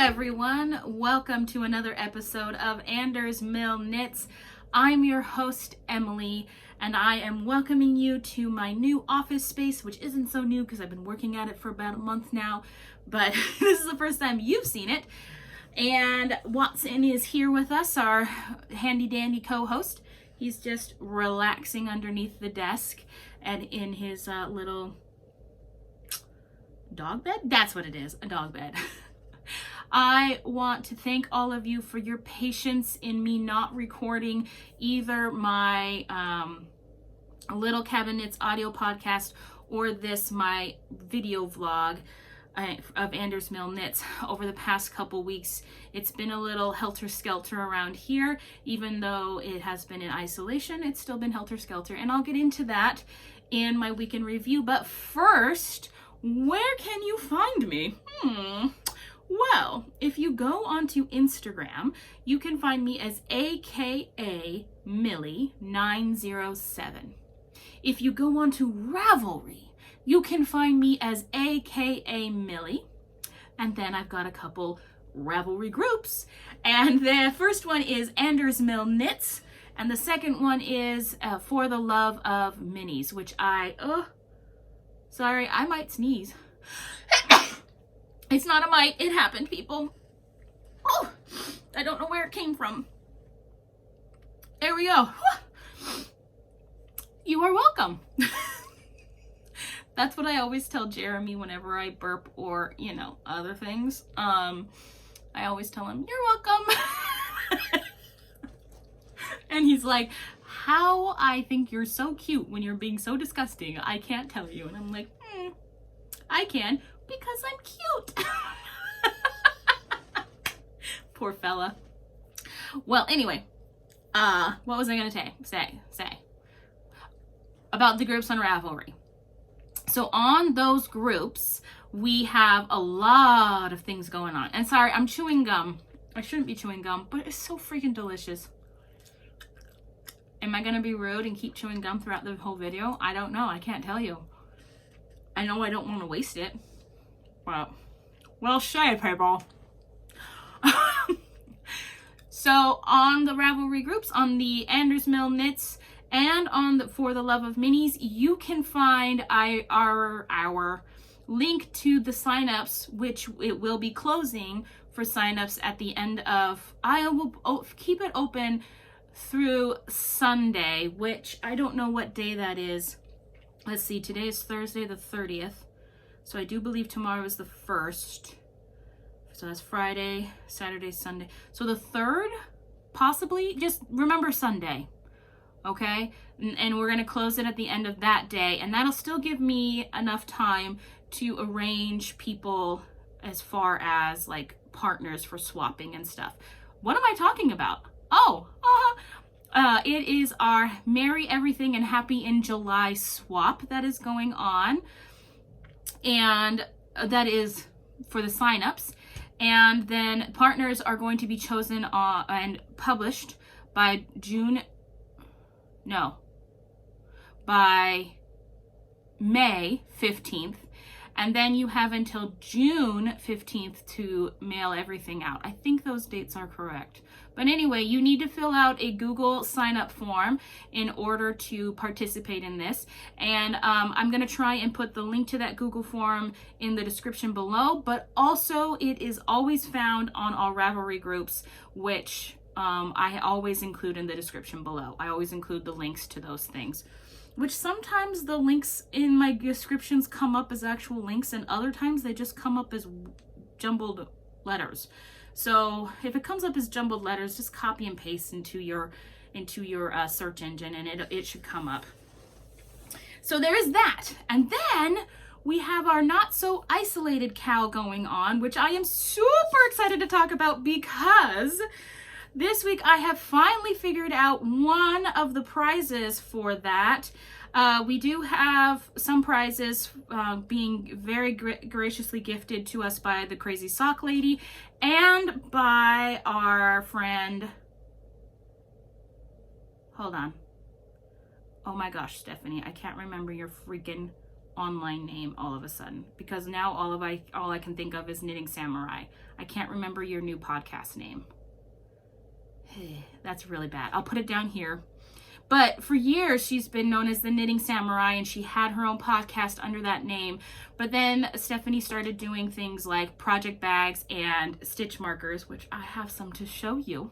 everyone, welcome to another episode of AndersMill Knits. I'm your host Emily, and I am welcoming you to my new office space, which isn't so new because I've been working at it for about a month now, but this is the first time you've seen it. And Watson is here with us, our handy dandy co-host. He's just relaxing underneath the desk and in his little dog bed? That's what it is, a dog bed. I want to thank all of you for your patience in me not recording either my Little Cabinets audio podcast or my video vlog of AndersMill Knits over the past couple weeks. It's been a little helter-skelter around here. Even though it has been in isolation, it's still been helter-skelter, and I'll get into that in my weekend review. But first, where can you find me? Well, if you go onto Instagram, you can find me as akamillie907. If you go onto Ravelry, you can find me as akamillie. And then I've got a couple Ravelry groups. And the first one is AndersMill Knits. And the second one is For the Love of Minis, which sorry, I might sneeze. It's not a mite, it happened, people. Oh, I don't know where it came from. There we go. You are welcome. That's what I always tell Jeremy whenever I burp or, other things. I always tell him, you're welcome. And he's like, how I think you're so cute when you're being so disgusting. I can't tell you. And I'm like, I can. Because I'm cute. Poor fella. Well, anyway, what was I going to say about the groups on Ravelry? So on those groups, we have a lot of things going on. And sorry, I'm chewing gum. I shouldn't be chewing gum, but it's so freaking delicious. Am I going to be rude and keep chewing gum throughout the whole video? I don't know. I can't tell you. I know I don't want to waste it. Well, say, people. So on the Ravelry groups, on the AndersMill Knits, and on the For the Love of Minis, you can find our link to the signups, which it will be closing for signups at the end of. I will keep it open through Sunday, which I don't know what day that is. Let's see, today is Thursday the 30th. So I do believe tomorrow is the 1st. So that's Friday, Saturday, Sunday. So the 3rd, possibly. Just remember Sunday, okay? And we're going to close it at the end of that day. And that'll still give me enough time to arrange people as far as like partners for swapping and stuff. What am I talking about? It is our Merry Everything and Happy in July swap that is going on. And that is for the signups. And then partners are going to be chosen and published by May 15th. And then you have until June 15th to mail everything out. I think those dates are correct. But anyway, you need to fill out a Google sign-up form in order to participate in this. And I'm going to try and put the link to that Google form in the description below. But also, it is always found on our Ravelry groups, which I always include in the description below. I always include the links to those things. Which sometimes the links in my descriptions come up as actual links, and other times they just come up as jumbled letters. So if it comes up as jumbled letters, just copy and paste into your search engine, and it should come up. So there is that. And then we have our not so isolated cow going on, which I am super excited to talk about because this week I have finally figured out one of the prizes for that. We do have some prizes being very graciously gifted to us by the Crazy Sock Lady and by our friend. Hold on. Oh my gosh, Stephanie, I can't remember your freaking online name all of a sudden, because now all I can think of is Knitting Samurai. I can't remember your new podcast name. That's really bad. I'll put it down here. But for years, she's been known as the Knitting Samurai, and she had her own podcast under that name. But then Stephanie started doing things like project bags and stitch markers, which I have some to show you.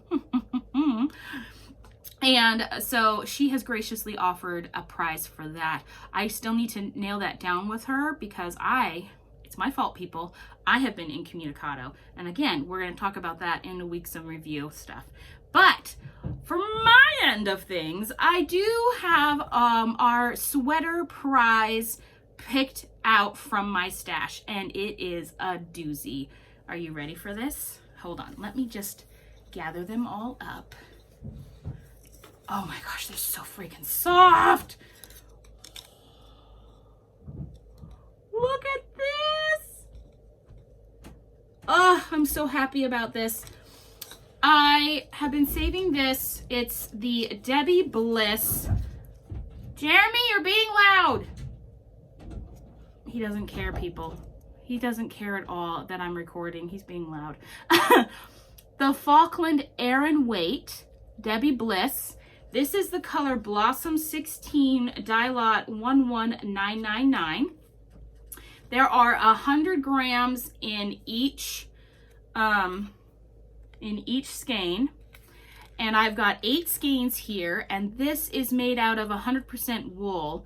And so she has graciously offered a prize for that. I still need to nail that down with her because it's my fault, people. I have been incommunicado. And again, we're going to talk about that in a week's of review stuff. But for my end of things, I do have our sweater prize picked out from my stash, and it is a doozy. Are you ready for this? Hold on, let me just gather them all up. Oh my gosh, they're so freaking soft. Look at this. Oh, I'm so happy about this. I have been saving this. It's the Debbie Bliss. Jeremy, you're being loud. He doesn't care, people. He doesn't care at all that I'm recording. He's being loud. The Falkland Aran Weight, Debbie Bliss. This is the color Blossom 16 Dye Lot 11999. There are 100 grams in each skein, and I've got 8 skeins here, and this is made out of 100% wool.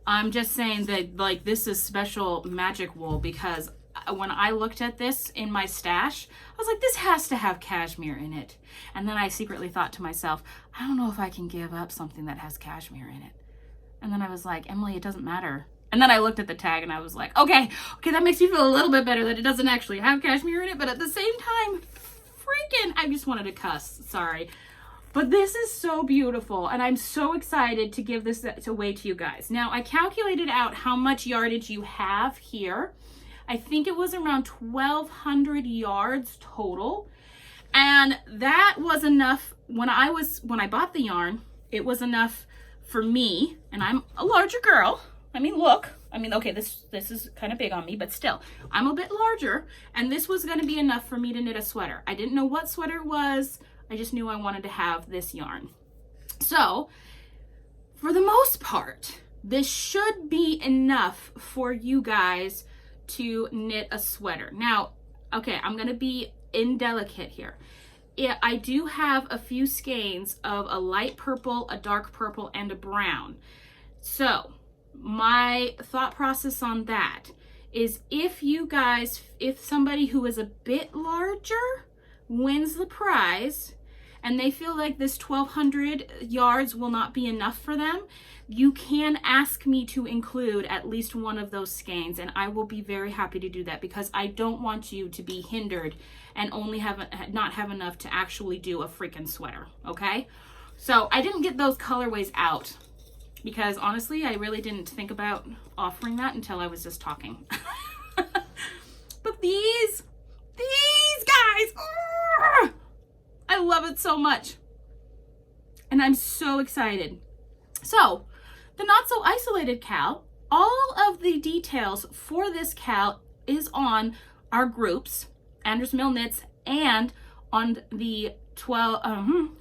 I'm just saying that, like, this is special magic wool, because when I looked at this in my stash, I was like, this has to have cashmere in it. And then I secretly thought to myself, I don't know if I can give up something that has cashmere in it. And then I was like, Emily, it doesn't matter. And then I looked at the tag and I was like, okay, that makes me feel a little bit better that it doesn't actually have cashmere in it, but at the same time, freaking, I just wanted to cuss, sorry. But this is so beautiful, and I'm so excited to give this away to you guys. Now, I calculated out how much yardage you have here. I think it was around 1,200 yards total, and that was enough. When I bought the yarn, it was enough for me, and I'm a larger girl. I mean, look. I mean, okay, this is kind of big on me, but still, I'm a bit larger, and this was going to be enough for me to knit a sweater. I didn't know what sweater it was. I just knew I wanted to have this yarn. So, for the most part, this should be enough for you guys to knit a sweater. Now, okay, I'm going to be indelicate here. I do have a few skeins of a light purple, a dark purple, and a brown. So, my thought process on that is if somebody who is a bit larger wins the prize and they feel like this 1,200 yards will not be enough for them, you can ask me to include at least one of those skeins, and I will be very happy to do that, because I don't want you to be hindered and only not have enough to actually do a freaking sweater, okay? So I didn't get those colorways out because honestly, I really didn't think about offering that until I was just talking. But these guys, I love it so much. And I'm so excited. So, the Not So Isolated cal, all of the details for this cal is on our groups, AndersMill Knits, and on the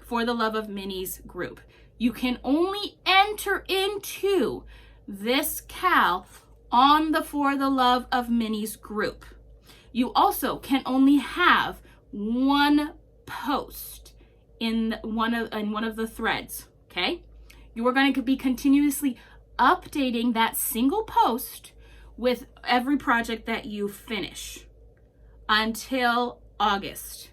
For the Love of Minis group. You can only enter into this cal on the For the Love of Minis group. You also can only have one post in one of the threads, okay? You are going to be continuously updating that single post with every project that you finish until August.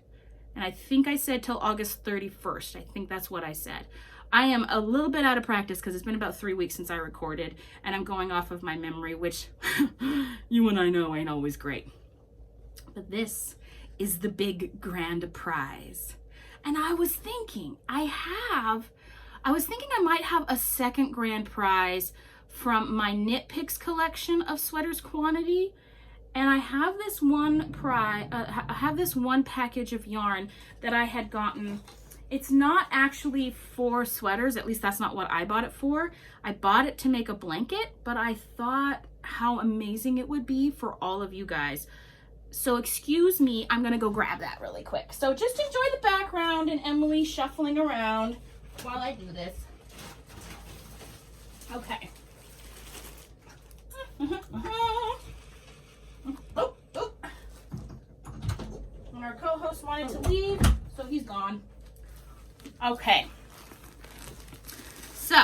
And I think I said till August 31st. I think that's what I said. I am a little bit out of practice because it's been about 3 weeks since I recorded, and I'm going off of my memory, which you and I know ain't always great. But this is the big grand prize. And I was thinking I might have a second grand prize from my Knit Picks collection of Sweaters Quantity. And I have this one package of yarn that I had gotten It's not actually for sweaters, at least that's not what I bought it for. I bought it to make a blanket, but I thought how amazing it would be for all of you guys. So excuse me, I'm gonna go grab that really quick. So just enjoy the background and Emily shuffling around while I do this. Okay. Oh. And our co-host wanted to leave, so he's gone. Okay. So,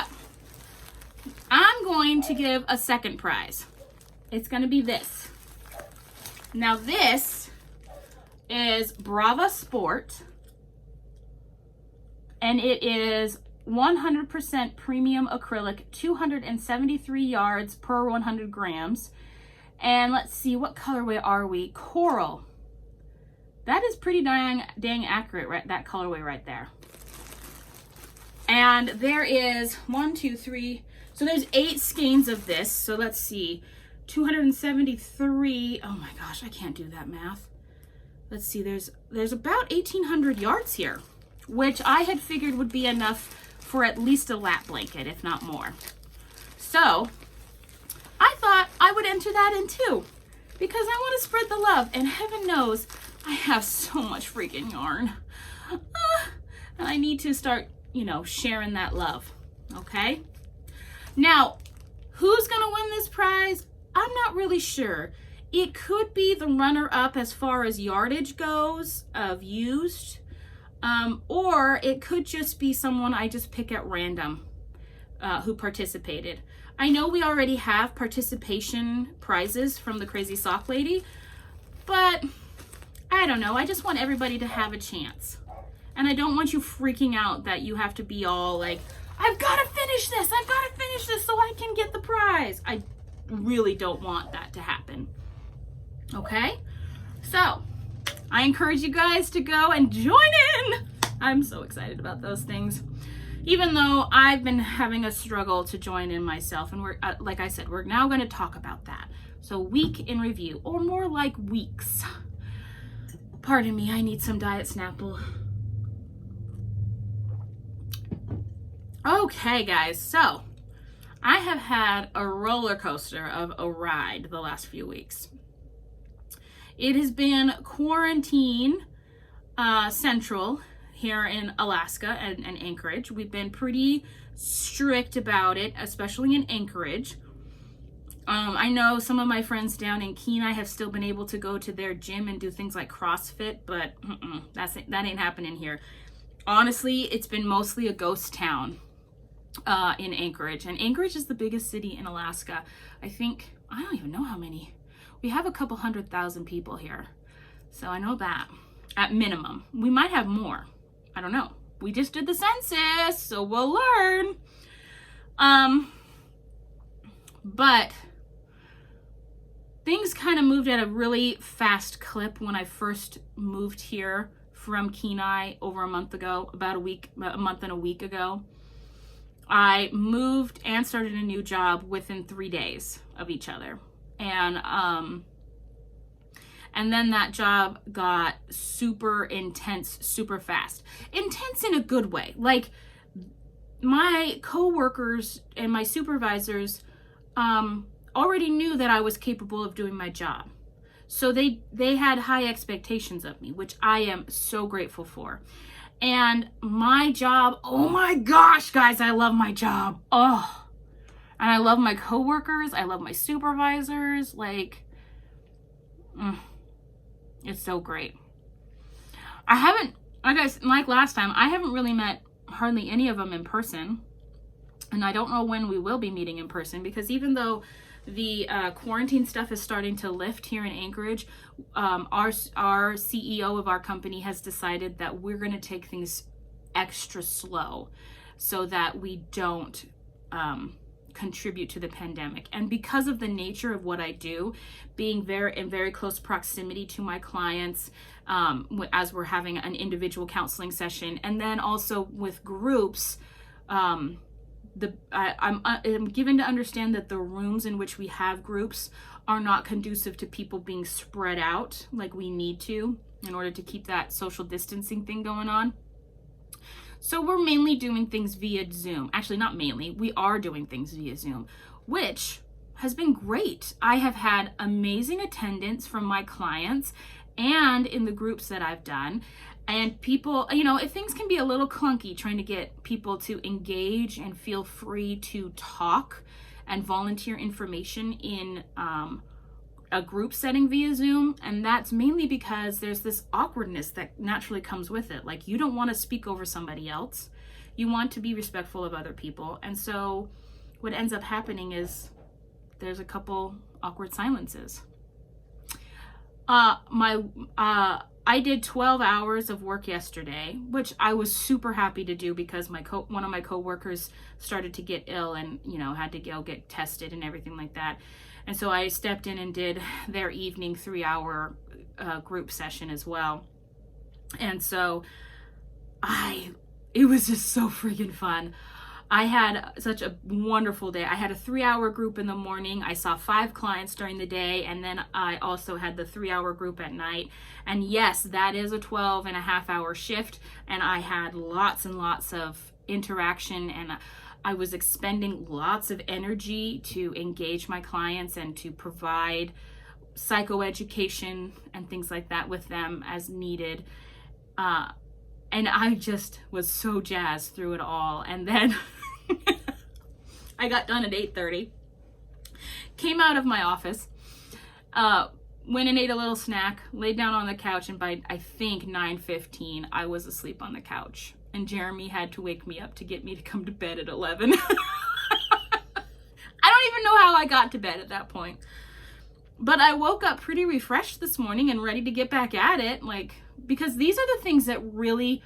I'm going to give a second prize. It's going to be this. Now this is Brava Sport, and it is 100% premium acrylic, 273 yards per 100 grams. And let's see, what colorway are we? Coral. That is pretty dang accurate, right? That colorway right there. And there is 1, 2, 3. So there's 8 skeins of this. So let's see, 273. Oh my gosh, I can't do that math. Let's see, there's about 1,800 yards here, which I had figured would be enough for at least a lap blanket, if not more. So I thought I would enter that in too, because I want to spread the love, and heaven knows I have so much freaking yarn. And I need to start, you know, sharing that love. Okay? Now, who's going to win this prize? I'm not really sure. It could be the runner-up as far as yardage goes of used, or it could just be someone I just pick at random who participated. I know we already have participation prizes from the Crazy Sock Lady, but I don't know. I just want everybody to have a chance. And I don't want you freaking out that you have to be all like, I've got to finish this. I've got to finish this so I can get the prize. I really don't want that to happen. Okay? So, I encourage you guys to go and join in. I'm so excited about those things. Even though I've been having a struggle to join in myself. And we're, like I said, we're now going to talk about that. So, week in review, or more like weeks. Pardon me, I need some Diet Snapple. Okay, guys, so I have had a roller coaster of a ride the last few weeks. It has been quarantine central here in Alaska and Anchorage. We've been pretty strict about it, especially in Anchorage. I know some of my friends down in Kenai have still been able to go to their gym and do things like CrossFit, but that ain't happening here. Honestly, it's been mostly a ghost town in Anchorage. And Anchorage is the biggest city in Alaska. I don't even know how many. We have a couple 100,000 people here. So I know that at minimum. We might have more. I don't know. We just did the census, so we'll learn. But things kind of moved at a really fast clip when I first moved here from Kenai over a month ago, about a month and a week ago. I moved and started a new job within 3 days of each other. And then that job got super intense, super fast. Intense in a good way. Like, my coworkers and my supervisors already knew that I was capable of doing my job. So they had high expectations of me, which I am so grateful for. And my job, oh my gosh, guys, I love my job. Oh, and I love my coworkers. I love my supervisors. Like, it's so great. I haven't, like last time, I haven't really met hardly any of them in person. And I don't know when we will be meeting in person, because even though the quarantine stuff is starting to lift here in Anchorage, our CEO of our company has decided that we're going to take things extra slow so that we don't contribute to the pandemic. And because of the nature of what I do, being in very close proximity to my clients, as we're having an individual counseling session, and then also with groups, I'm given to understand that the rooms in which we have groups are not conducive to people being spread out like we need to in order to keep that social distancing thing going on. So we're mainly doing things via Zoom. Actually, not mainly, we are doing things via Zoom, which has been great. I have had amazing attendance from my clients and in the groups that I've done. And people, if things can be a little clunky trying to get people to engage and feel free to talk and volunteer information in a group setting via Zoom. And that's mainly because there's this awkwardness that naturally comes with it. Like, you don't want to speak over somebody else. You want to be respectful of other people. And so what ends up happening is there's a couple awkward silences. I did 12 hours of work yesterday, which I was super happy to do because one of my coworkers started to get ill and, had to go get tested and everything like that. And so I stepped in and did their evening 3-hour group session as well. And so it was just so freaking fun. I had such a wonderful day. I had a 3-hour group in the morning. I saw 5 clients during the day, and then I also had the 3-hour group at night. And yes, that is a 12.5-hour shift, and I had lots and lots of interaction, and I was expending lots of energy to engage my clients and to provide psychoeducation and things like that with them as needed. And I just was so jazzed through it all. And then I got done at 8:30, came out of my office, went and ate a little snack, laid down on the couch, and by, I think, 9:15, I was asleep on the couch. And Jeremy had to wake me up to get me to come to bed at 11. I don't even know how I got to bed at that point. But I woke up pretty refreshed this morning and ready to get back at it, because these are the things that really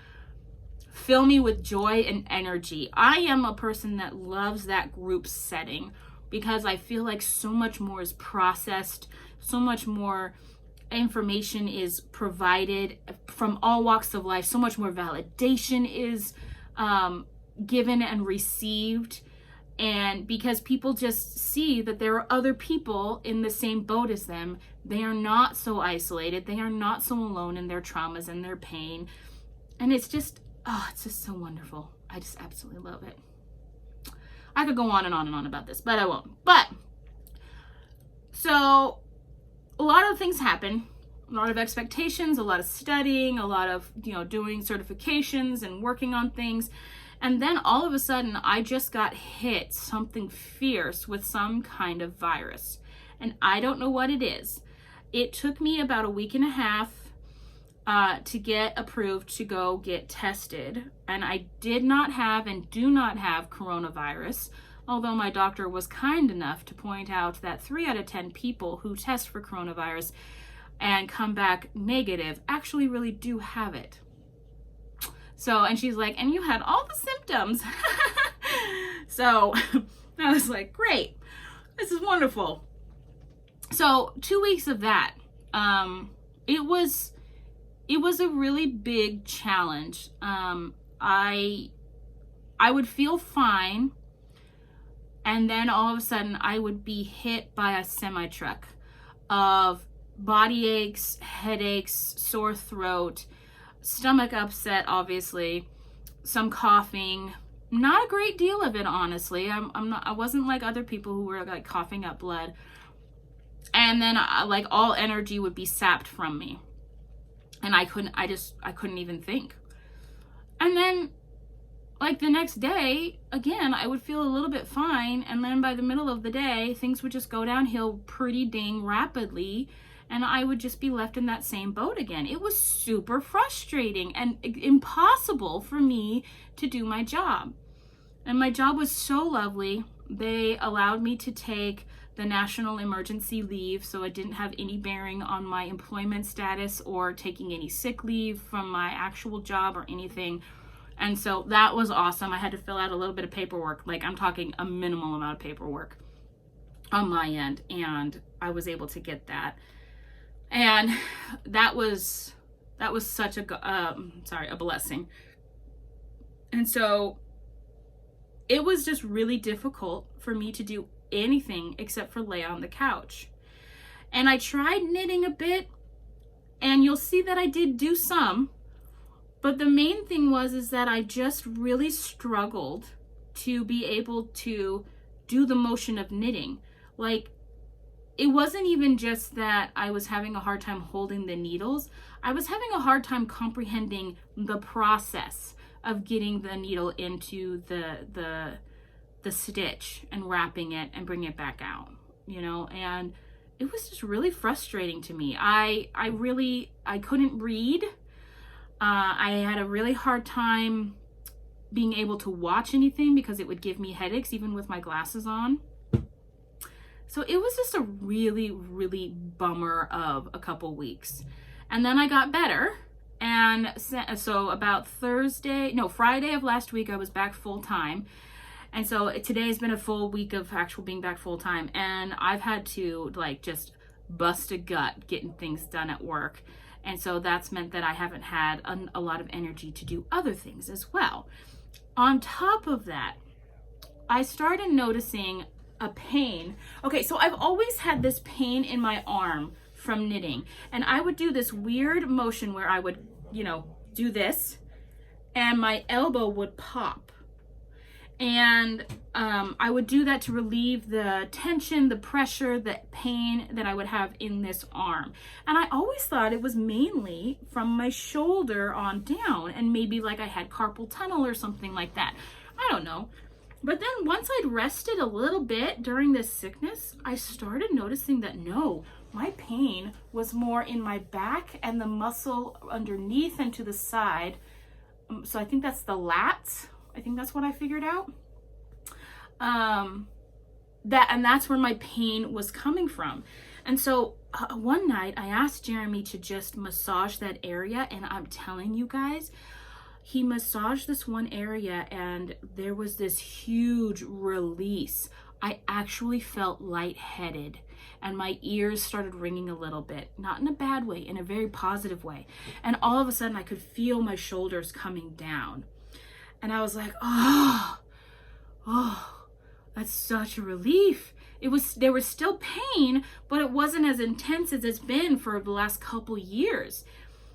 fill me with joy and energy. I am a person that loves that group setting because I feel like so much more is processed, so much more information is provided from all walks of life, so much more validation is given and received. And because people just see that there are other people in the same boat as them, they are not so isolated, they are not so alone in their traumas and their pain. And it's just so wonderful. I just absolutely love it. I could go on and on and on about this, but I won't. But, so, a lot of things happen. A lot of expectations, a lot of studying, a lot of, doing certifications and working on things. And then all of a sudden, I just got hit something fierce with some kind of virus. And I don't know what it is. It took me about a week and a half to get approved to go get tested. And I did not have and do not have coronavirus, although my doctor was kind enough to point out that 3 out of 10 people who test for coronavirus and come back negative actually really do have it. So, and she's like, and you had all the symptoms. So I was like, great, this is wonderful. So 2 weeks of that, it was a really big challenge. I would feel fine, and then all of a sudden I would be hit by a semi-truck of body aches, headaches, sore throat, stomach upset, obviously, some coughing. Not a great deal of it, honestly. I wasn't like other people who were like coughing up blood. And then all energy would be sapped from me. And I couldn't even think. And then the next day, again, I would feel a little bit fine. And then by the middle of the day, things would just go downhill pretty dang rapidly. And I would just be left in that same boat again. It was super frustrating and impossible for me to do my job. And my job was so lovely. They allowed me to take the national emergency leave, so it didn't have any bearing on my employment status or taking any sick leave from my actual job or anything. And so that was awesome. I had to fill out a little bit of paperwork. I'm talking a minimal amount of paperwork on my end, and I was able to get that. And that was such a blessing. And so it was just really difficult for me to do anything except for lay on the couch. And I tried knitting a bit, and you'll see that I did do some, But the main thing is that I just really struggled to be able to do the motion of knitting. Like, it wasn't even just that I was having a hard time holding the needles. I was having a hard time comprehending the process of getting the needle into the stitch and wrapping it and bringing it back out, you know, and it was just really frustrating to me. I couldn't read. I had a really hard time being able to watch anything because it would give me headaches even with my glasses on. So it was just a really, really bummer of a couple weeks. And then I got better. And so about Friday of last week, I was back full time. And so today has been a full week of actual being back full time. And I've had to like just bust a gut getting things done at work. And so that's meant that I haven't had a lot of energy to do other things as well. On top of that, I started noticing a pain. Okay, so I've always had this pain in my arm from knitting, and I would do this weird motion where I would, you know, do this and my elbow would pop, and I would do that to relieve the tension, the pressure, the pain that I would have in this arm. And I always thought it was mainly from my shoulder on down, and maybe like I had carpal tunnel or something like that. I don't know. But then once I'd rested a little bit during this sickness, I started noticing that no, my pain was more in my back and the muscle underneath and to the side. So I think that's the lats. I think that's what I figured out. That's where my pain was coming from. And so one night I asked Jeremy to just massage that area, and I'm telling you guys, he massaged this one area and there was this huge release. I actually felt lightheaded and my ears started ringing a little bit, not in a bad way, in a very positive way. And all of a sudden I could feel my shoulders coming down. And I was like, oh, that's such a relief. There was still pain, but it wasn't as intense as it's been for the last couple years.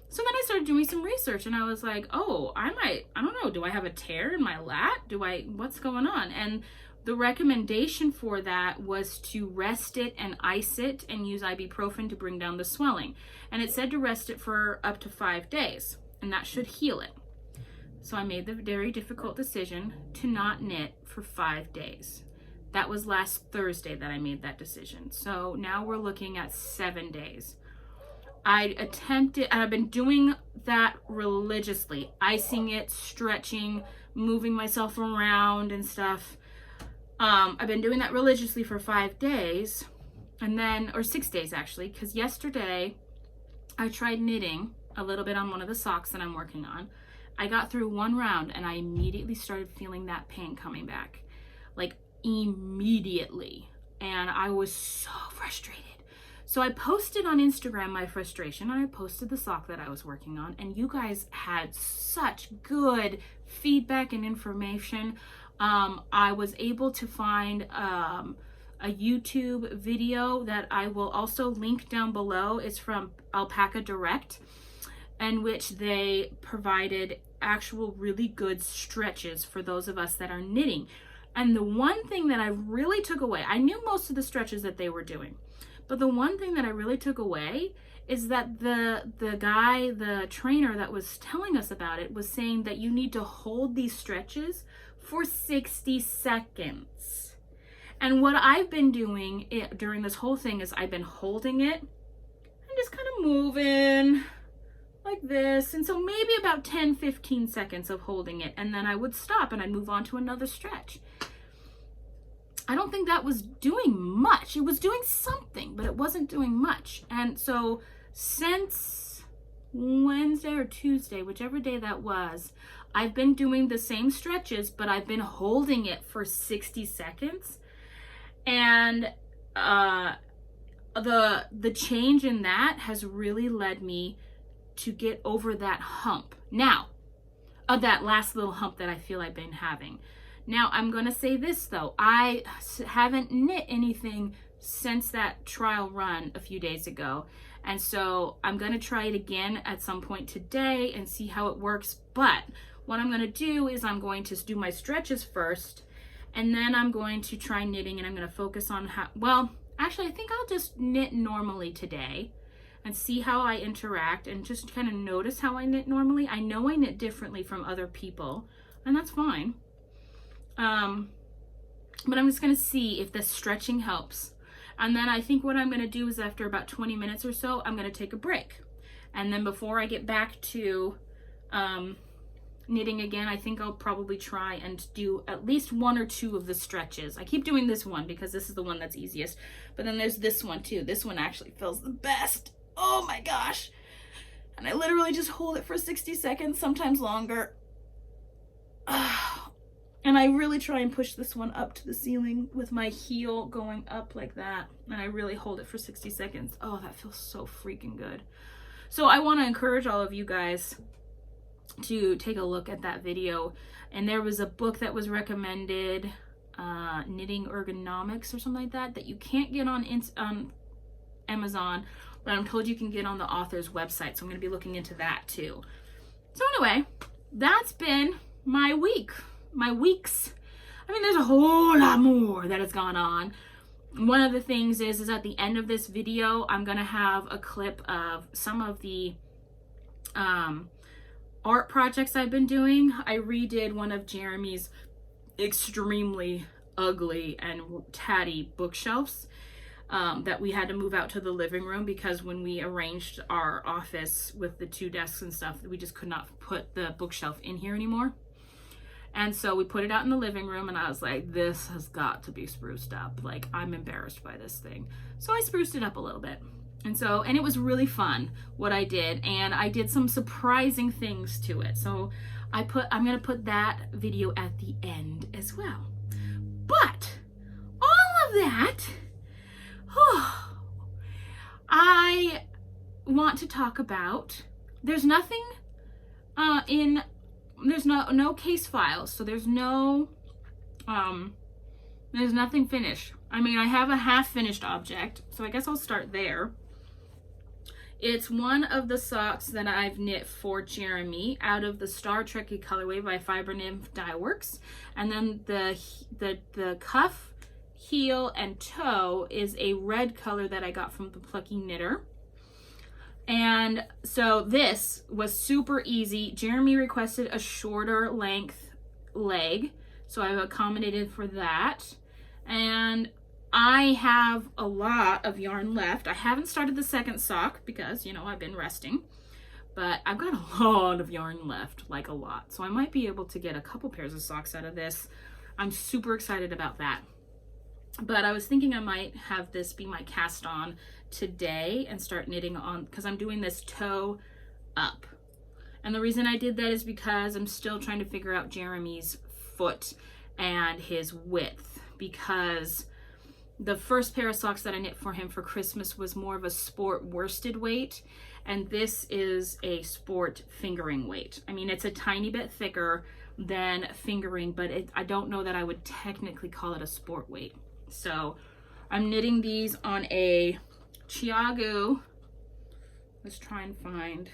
So then I started doing some research and I was like, oh, I don't know, do I have a tear in my lat? What's going on? And the recommendation for that was to rest it and ice it and use ibuprofen to bring down the swelling. And it said to rest it for up to 5 days, and that should heal it. So I made the very difficult decision to not knit for 5 days. That was last Thursday that I made that decision. So now we're looking at 7 days. I've been doing that religiously, icing it, stretching, moving myself around and stuff. I've been doing that religiously for 5 days, or 6 days actually, because yesterday I tried knitting a little bit on one of the socks that I'm working on. I got through one round and I immediately started feeling that pain coming back, like immediately. And I was so frustrated. So I posted on Instagram my frustration, and I posted the sock that I was working on, and you guys had such good feedback and information. I was able to find a YouTube video that I will also link down below. It's from Alpaca Direct, in which they provided actual really good stretches for those of us that are knitting. And the one thing that I really took away, I knew most of the stretches that they were doing, but the one thing that I really took away is that the trainer that was telling us about it was saying that you need to hold these stretches for 60 seconds. And what I've been doing during this whole thing is I've been holding it and just kind of moving like this. And so maybe about 10-15 seconds of holding it, and then I would stop and I'd move on to another stretch. I don't think that was doing much. It was doing something, but it wasn't doing much. And so since Wednesday or Tuesday, whichever day that was, I've been doing the same stretches, but I've been holding it for 60 seconds. And the change in that has really led me to get over that hump. Now, that last little hump that I feel I've been having. Now, I'm going to say this, though. I haven't knit anything since that trial run a few days ago. And so I'm going to try it again at some point today and see how it works. But what I'm going to do is I'm going to do my stretches first, and then I'm going to try knitting, and I'm going to focus on how, well, actually, I think I'll just knit normally today and see how I interact and just kind of notice how I knit normally. I know I knit differently from other people, and that's fine. But I'm just going to see if the stretching helps. And then I think what I'm going to do is after about 20 minutes or so, I'm going to take a break. And then before I get back to knitting again, I think I'll probably try and do at least 1 or 2 of the stretches. I keep doing this one because this is the one that's easiest. But then there's this one too. This one actually feels the best. Oh my gosh. And I literally just hold it for 60 seconds, sometimes longer. And I really try and push this one up to the ceiling with my heel going up like that. And I really hold it for 60 seconds. Oh, that feels so freaking good. So I want to encourage all of you guys to take a look at that video. And there was a book that was recommended, Knitting Ergonomics or something like that, that you can't get on Amazon, but I'm told you can get on the author's website. So I'm going to be looking into that too. So anyway, that's been my week. My weeks. I mean, there's a whole lot more that has gone on. One of the things is at the end of this video, I'm going to have a clip of some of the art projects I've been doing. I redid one of Jeremy's extremely ugly and tatty bookshelves that we had to move out to the living room because when we arranged our office with the 2 desks and stuff, we just could not put the bookshelf in here anymore. And so we put it out in the living room, and I was like, this has got to be spruced up. Like, I'm embarrassed by this thing. So I spruced it up a little bit. And it was really fun what I did, and I did some surprising things to it. So I'm going to put that video at the end as well. But all of that, I want to talk about, there's nothing there's no case files, so there's nothing finished. I mean, I have a half-finished object, so I guess I'll start there. It's one of the socks that I've knit for Jeremy out of the Star Trekky colorway by Fiber Nymph Dye Works, and then the cuff, heel, and toe is a red color that I got from the Plucky Knitter. And so this was super easy. Jeremy requested a shorter length leg, so I've accommodated for that. And I have a lot of yarn left. I haven't started the second sock because, you know, I've been resting. But I've got a lot of yarn left, like a lot. So I might be able to get a couple pairs of socks out of this. I'm super excited about that. But I was thinking I might have this be my cast on today and start knitting on, because I'm doing this toe up. And the reason I did that is because I'm still trying to figure out Jeremy's foot and his width, because the first pair of socks that I knit for him for Christmas was more of a sport worsted weight, and this is a sport fingering weight. I mean, it's a tiny bit thicker than fingering, but I don't know that I would technically call it a sport weight. So I'm knitting these on a Chiago. Let's try and find,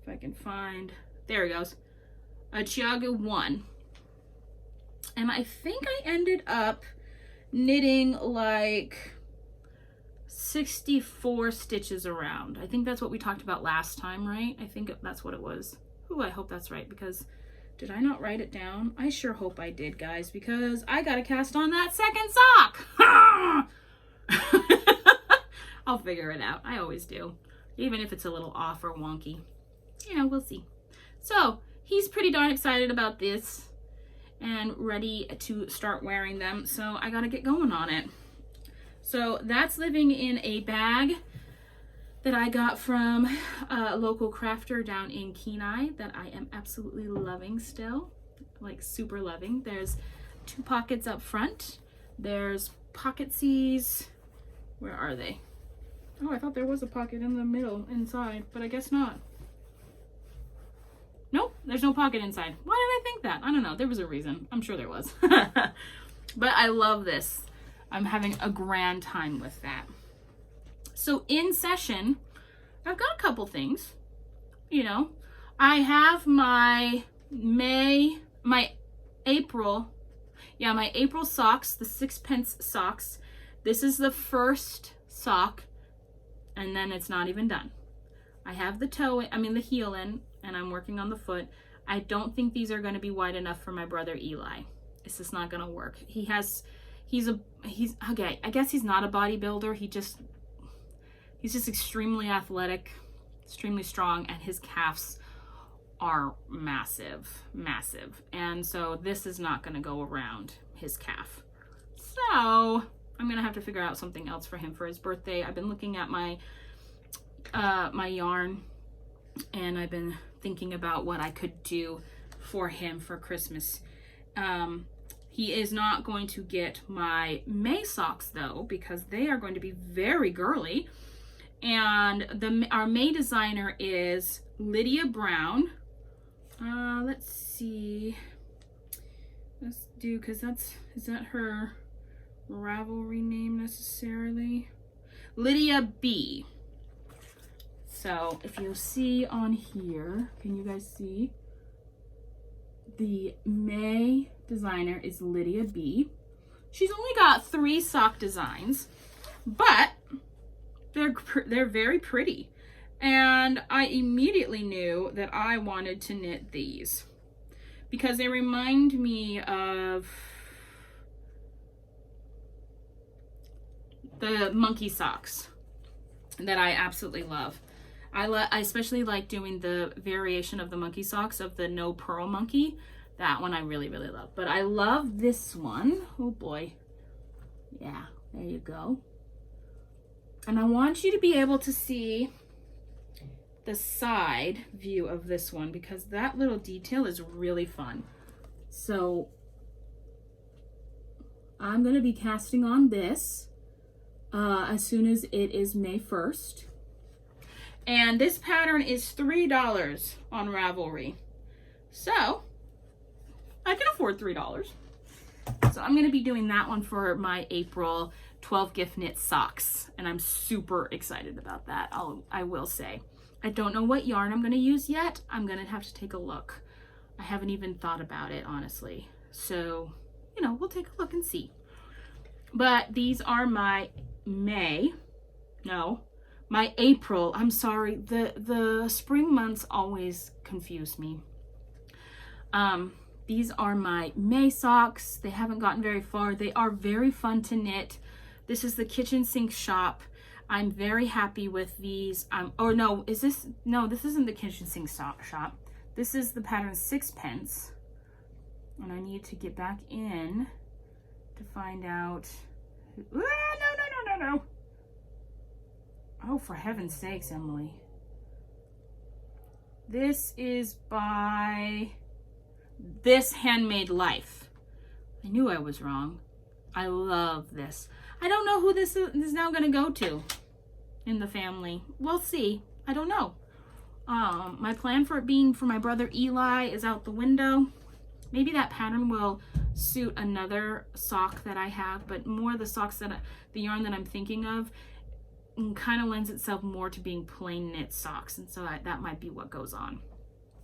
if I can find, there it goes, a Chiago 1. And I think I ended up knitting like 64 stitches around. I think that's what we talked about last time, right? I think that's what it was. Ooh, I hope that's right, because did I not write it down? I sure hope I did, guys, because I gotta cast on that second sock. I'll figure it out. I always do. Even if it's a little off or wonky. You know, we'll see. So he's pretty darn excited about this and ready to start wearing them. So I gotta get going on it. So that's living in a bag that I got from a local crafter down in Kenai that I am absolutely loving still, like super loving. There's 2 pockets up front. There's pocketsees. Where are they? Oh, I thought there was a pocket in the middle inside, but I guess not. Nope, there's no pocket inside. Why did I think that? I don't know. There was a reason. I'm sure there was. But I love this. I'm having a grand time with that. So in session, I've got a couple things, you know. I have my April socks, the 6pence socks. This is the first sock, and then it's not even done. I have the heel in, and I'm working on the foot. I don't think these are going to be wide enough for my brother Eli. It's just not going to work. He's okay. I guess he's not a bodybuilder. He's just extremely athletic, extremely strong, and his calves are massive. And so this is not going to go around his calf. So I'm going to have to figure out something else for him for his birthday. I've been looking at my yarn, and I've been thinking about what I could do for him for Christmas. He is not going to get my May socks though, because they are going to be very girly. And our May designer is Lydia Brown. Let's see. Let's do, because is that her Ravelry name necessarily? Lydia B. So if you'll see on here, can you guys see? The May designer is Lydia B. She's only got 3 sock designs, but they're very pretty. And I immediately knew that I wanted to knit these because they remind me of the monkey socks that I absolutely love. I especially like doing the variation of the monkey socks of the no purl monkey. That one I really love. But I love this one. Oh boy. Yeah, there you go. And I want you to be able to see the side view of this one because that little detail is really fun. So I'm going to be casting on this as soon as it is May 1st. And this pattern is $3 on Ravelry. So I can afford $3. So I'm going to be doing that one for my April 12 gift knit socks. And I'm super excited about that. I will say. I don't know what yarn I'm going to use yet. I'm going to have to take a look. I haven't even thought about it, honestly. So, you know, we'll take a look and see. But these are my my April. I'm sorry. The spring months always confuse me. These are my May socks. They haven't gotten very far. They are very fun to knit. This is the kitchen sink shop. I'm very happy with these. This isn't the kitchen sink shop. This is the pattern 6pence. And I need to get back in to find out. No. Oh, for heaven's sakes, Emily. This is by This Handmade Life. I knew I was wrong. I love this. I don't know who this is now going to go to in the family. We'll see. I don't know. My plan for it being for my brother Eli is out the window. Maybe that pattern will suit another sock that I have, but more the socks the yarn that I'm thinking of kind of lends itself more to being plain knit socks, and so that might be what goes on.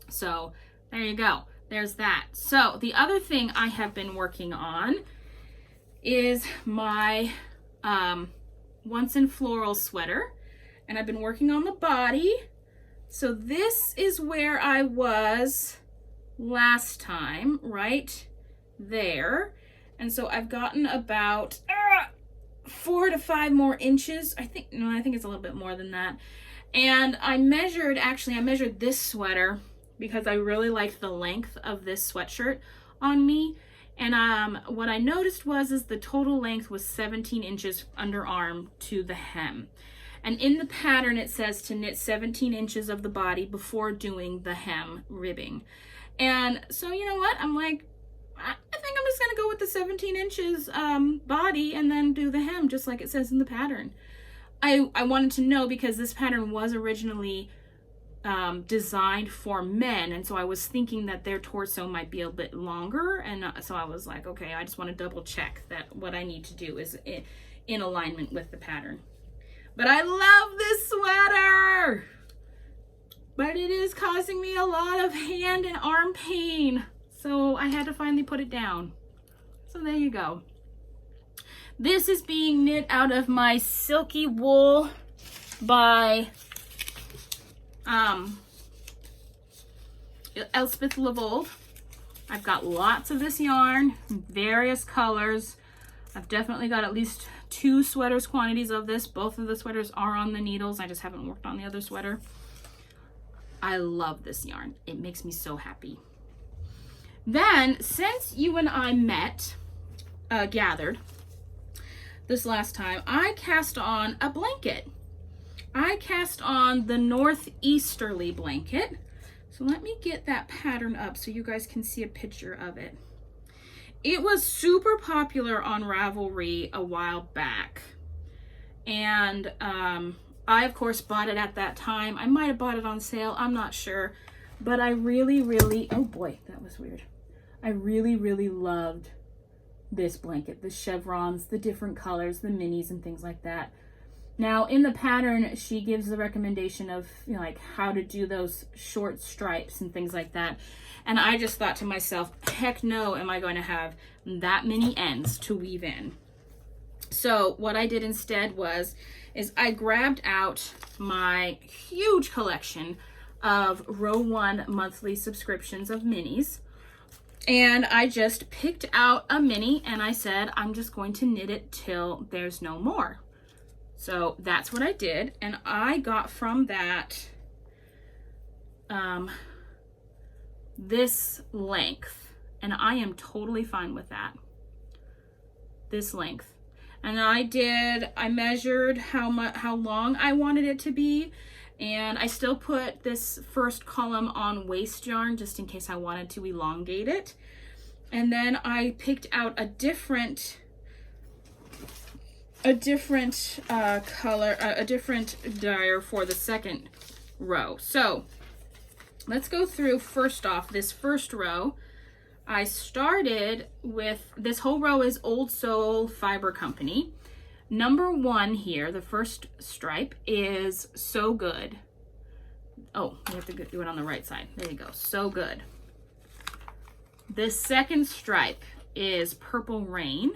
So there you go. There's that. So the other thing I have been working on is my Once in Floral sweater, and I've been working on the body. So this is where I was last time, right there. And so I've gotten about 4 to 5 more inches. I think it's a little bit more than that. And I measured this sweater because I really liked the length of this sweatshirt on me. And what I noticed is the total length was 17 inches underarm to the hem. And in the pattern, it says to knit 17 inches of the body before doing the hem ribbing. And so, you know what? I'm like, I think I'm just going to go with the 17 inches body and then do the hem just like it says in the pattern. I wanted to know because this pattern was originally designed for men, and so I was thinking that their torso might be a bit longer, and so I was like, okay, I just want to double check that what I need to do is in alignment with the pattern. But I love this sweater. But it is causing me a lot of hand and arm pain. So I had to finally put it down. So there you go. This is being knit out of my silky wool by Elspeth Lavold. I've got lots of this yarn, various colors. I've definitely got at least 2 sweaters quantities of this. Both of the sweaters are on the needles. I just haven't worked on the other sweater. I love this yarn. It makes me so happy. Then, since you and I gathered this last time, I cast on a blanket. I cast on the northeasterly blanket. So let me get that pattern up so you guys can see a picture of it. It was super popular on Ravelry a while back. And I, of course, bought it at that time. I might have bought it on sale. I'm not sure. But I really, oh boy, that was weird. I really, really loved this blanket. The chevrons, the different colors, the minis and things like that. Now, in the pattern, she gives the recommendation of, you know, like how to do those short stripes and things like that. And I just thought to myself, heck no, am I going to have that many ends to weave in. So what I did instead is I grabbed out my huge collection of Row 1 monthly subscriptions of minis. And I just picked out a mini and I said, I'm just going to knit it till there's no more. So that's what I did, and I got from that this length, and I am totally fine with that. This length. And I measured how long I wanted it to be, and I still put this first column on waste yarn just in case I wanted to elongate it. And then I picked out a different color, a different dyer for the second row. So let's go through first off this first row. I started with, this whole row is Old Soul Fiber Company. Number 1 here, the first stripe, is So Good. Oh, you have to do it on the right side. There you go, So Good. The second stripe is Purple Rain.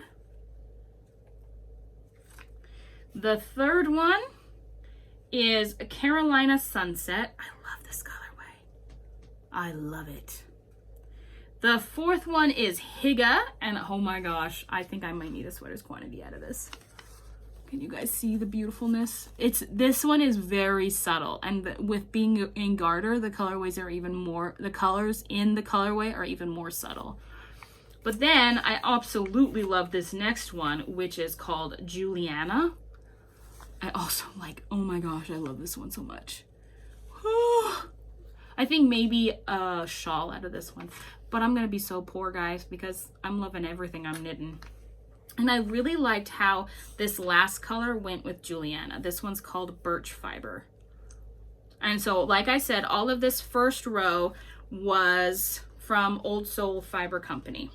The third one is Carolina Sunset. I love this colorway. I love it. The fourth one is Higa, and oh my gosh, I think I might need a sweater's quantity out of this. Can you guys see the beautifulness? This one is very subtle, and with being in garter, the colorways are even more, the colors in the colorway are even more subtle. But then I absolutely love this next one, which is called Juliana. I also like, oh my gosh, I love this one so much. I think maybe a shawl out of this one, but I'm gonna be so poor, guys, because I'm loving everything I'm knitting. And I really liked how this last color went with Juliana. This one's called Birch Fiber. And so, like I said, all of this first row was from Old Soul Fiber Company.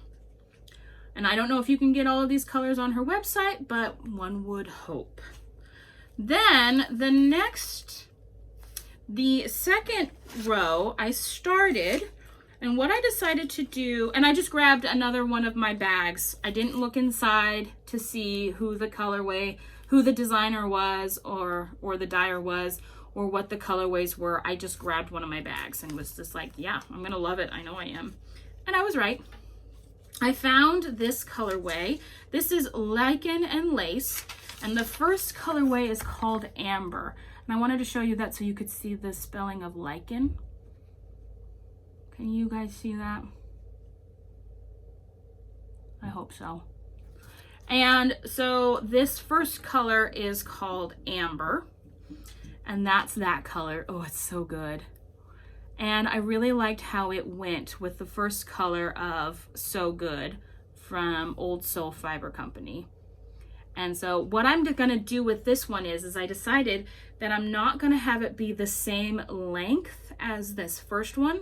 And I don't know if you can get all of these colors on her website, but one would hope. Then the second row I started, and what I decided to do, and I just grabbed another one of my bags. I didn't look inside to see who the colorway, who the designer was, or the dyer was, or what the colorways were. I just grabbed one of my bags and was just like, yeah, I'm gonna love it. I know I am. And I was right. I found this colorway. This is Lichen and Lace. And the first colorway is called Amber. And I wanted to show you that so you could see the spelling of lichen. Can you guys see that? I hope so. And so this first color is called Amber. And that's that color. Oh, it's so good. And I really liked how it went with the first color of So Good from Old Soul Fiber Company. And so what I'm gonna do with this one is I decided that I'm not gonna have it be the same length as this first one.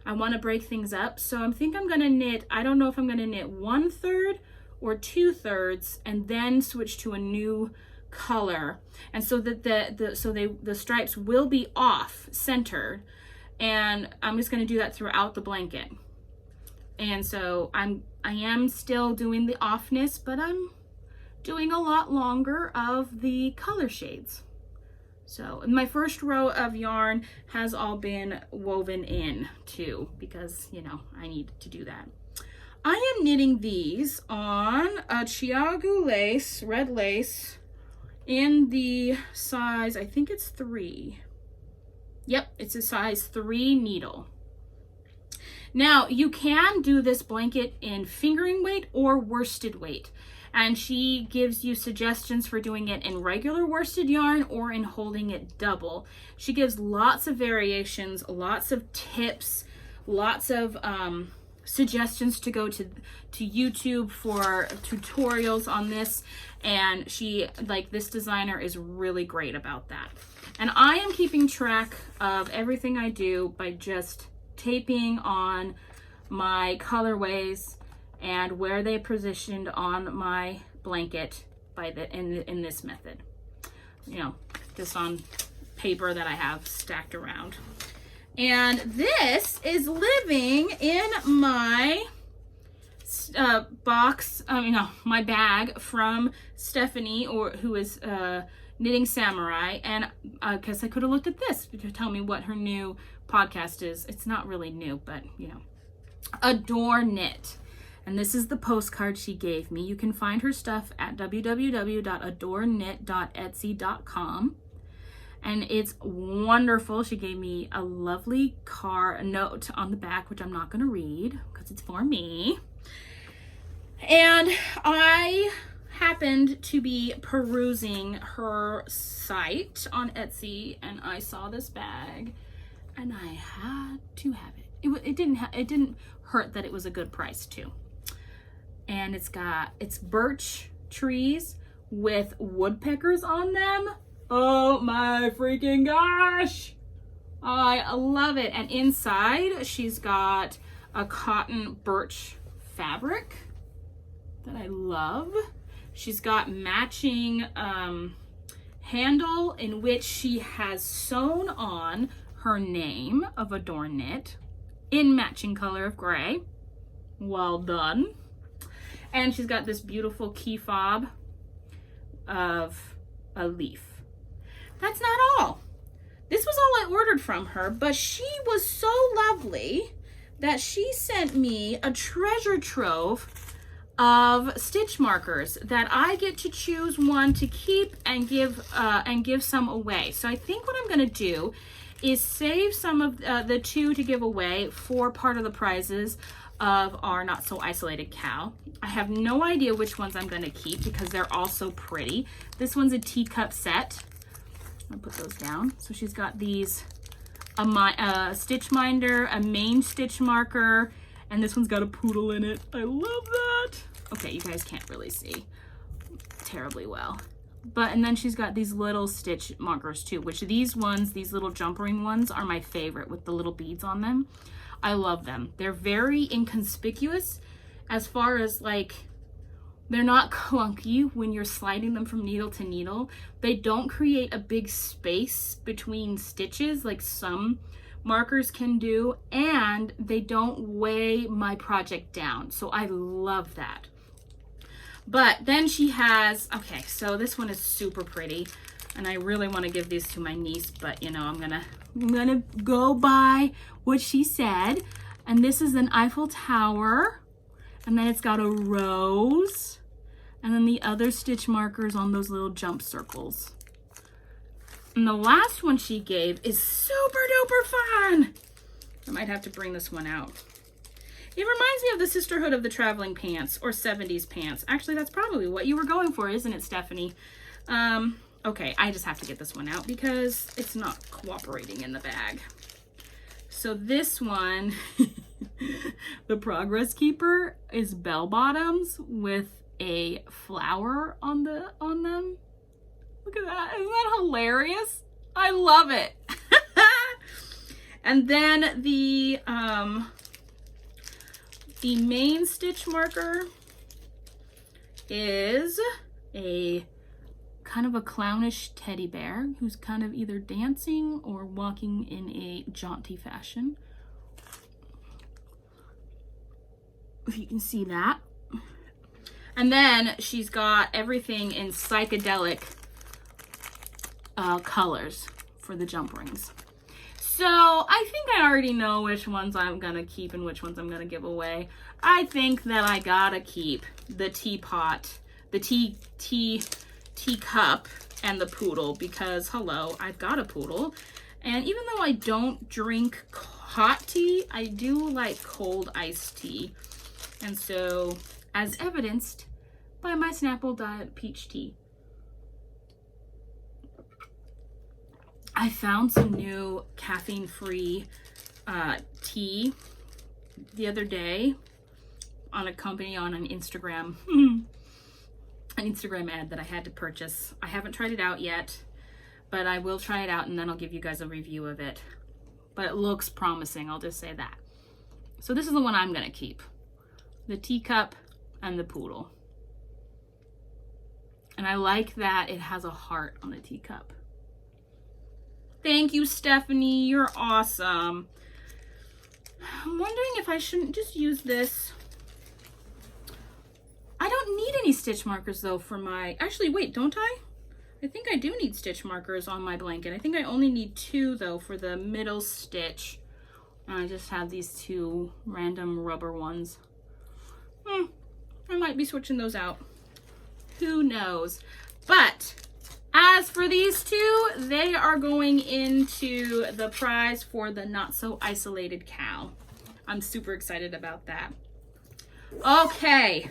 I wanna break things up. So I think I'm gonna knit, I don't know if I'm gonna knit 1/3 or 2/3 and then switch to a new color, and so that the stripes will be off centered, and I'm just going to do that throughout the blanket. And so I am still doing the offness, but I'm doing a lot longer of the color shades. So my first row of yarn has all been woven in too, because, you know, I need to do that. I am knitting these on a Chiagu lace, red lace, in the size, I think it's 3. Yep, it's a size 3 needle. Now, you can do this blanket in fingering weight or worsted weight. And she gives you suggestions for doing it in regular worsted yarn or in holding it double. She gives lots of variations, lots of tips, lots of suggestions to go to YouTube for tutorials on this. And she, like, this designer is really great about that. And I am keeping track of everything I do by just taping on my colorways and where they positioned on my blanket by in this method. You know, just on paper that I have stacked around. And this is living in my my bag from Stephanie, who is Knitting Samurai, and because I could have looked at this to tell me what her new podcast is. It's not really new, but you know, Adore Knit. And this is the postcard she gave me. You can find her stuff at www.adorknit.etsy.com. And it's wonderful. She gave me a lovely note on the back, which I'm not going to read because it's for me. And I happened to be perusing her site on Etsy, and I saw this bag, and I had to have it. It didn't hurt that it was a good price too. And it's birch trees with woodpeckers on them. Oh my freaking gosh! I love it. And inside she's got a cotton birch fabric that I love. She's got matching handle in which she has sewn on her name of Adore Knit in matching color of gray. Well done. And she's got this beautiful key fob of a leaf. That's not all. This was all I ordered from her, but she was so lovely that she sent me a treasure trove of stitch markers that I get to choose one to keep and give some away. So I think what I'm going to do is save some of the 2 to give away for part of the prizes of our Not So Isolated cow. I have no idea which ones I'm going to keep because they're all so pretty. This one's a teacup set. I'll put those down. So she's got these, a stitch minder, a main stitch marker, and this one's got a poodle in it. I love that. Okay, you guys can't really see terribly well. And then she's got these little stitch markers too, which these little jump ring ones are my favorite with the little beads on them. I love them. They're very inconspicuous as far as, like, they're not clunky when you're sliding them from needle to needle. They don't create a big space between stitches like some markers can do, and they don't weigh my project down. So I love that. But then she has, okay, so this one is super pretty, and I really want to give these to my niece, but you know, I'm gonna go by what she said. And this is an Eiffel Tower, and then it's got a rose, and then the other stitch markers on those little jump circles. And the last one she gave is super duper fun. I might have to bring this one out. It reminds me of the Sisterhood of the Traveling Pants, or 70s pants. Actually, that's probably what you were going for, isn't it, Stephanie? Okay, I just have to get this one out because it's not cooperating in the bag. So this one, the Progress Keeper, is bell bottoms with a flower on them. Look at that. Isn't that hilarious? I love it. And then the main stitch marker is a kind of a clownish teddy bear who's kind of either dancing or walking in a jaunty fashion. If you can see that. And then she's got everything in psychedelic colors for the jump rings. So I think I already know which ones I'm gonna keep and which ones I'm gonna give away. I think that I gotta keep the teapot, the teacup, and the poodle, because hello, I've got a poodle. And even though I don't drink hot tea, I do like cold iced tea. And so, as evidenced by my Snapple Diet Peach Tea. I found some new caffeine-free tea the other day on an Instagram, an Instagram ad that I had to purchase. I haven't tried it out yet, but I will try it out and then I'll give you guys a review of it. But it looks promising, I'll just say that. So this is the one I'm gonna keep. The teacup and the poodle. And I like that it has a heart on the teacup. Thank you, Stephanie. You're awesome. I'm wondering if I shouldn't just use this. I don't need any stitch markers though for my, actually wait, don't I? I think I do need stitch markers on my blanket. I think I only need 2 though for the middle stitch. And I just have these 2 random rubber ones. I might be switching those out. Who knows? But as for these 2, they are going into the prize for the Not So Isolated Cow. I'm super excited about that. Okay.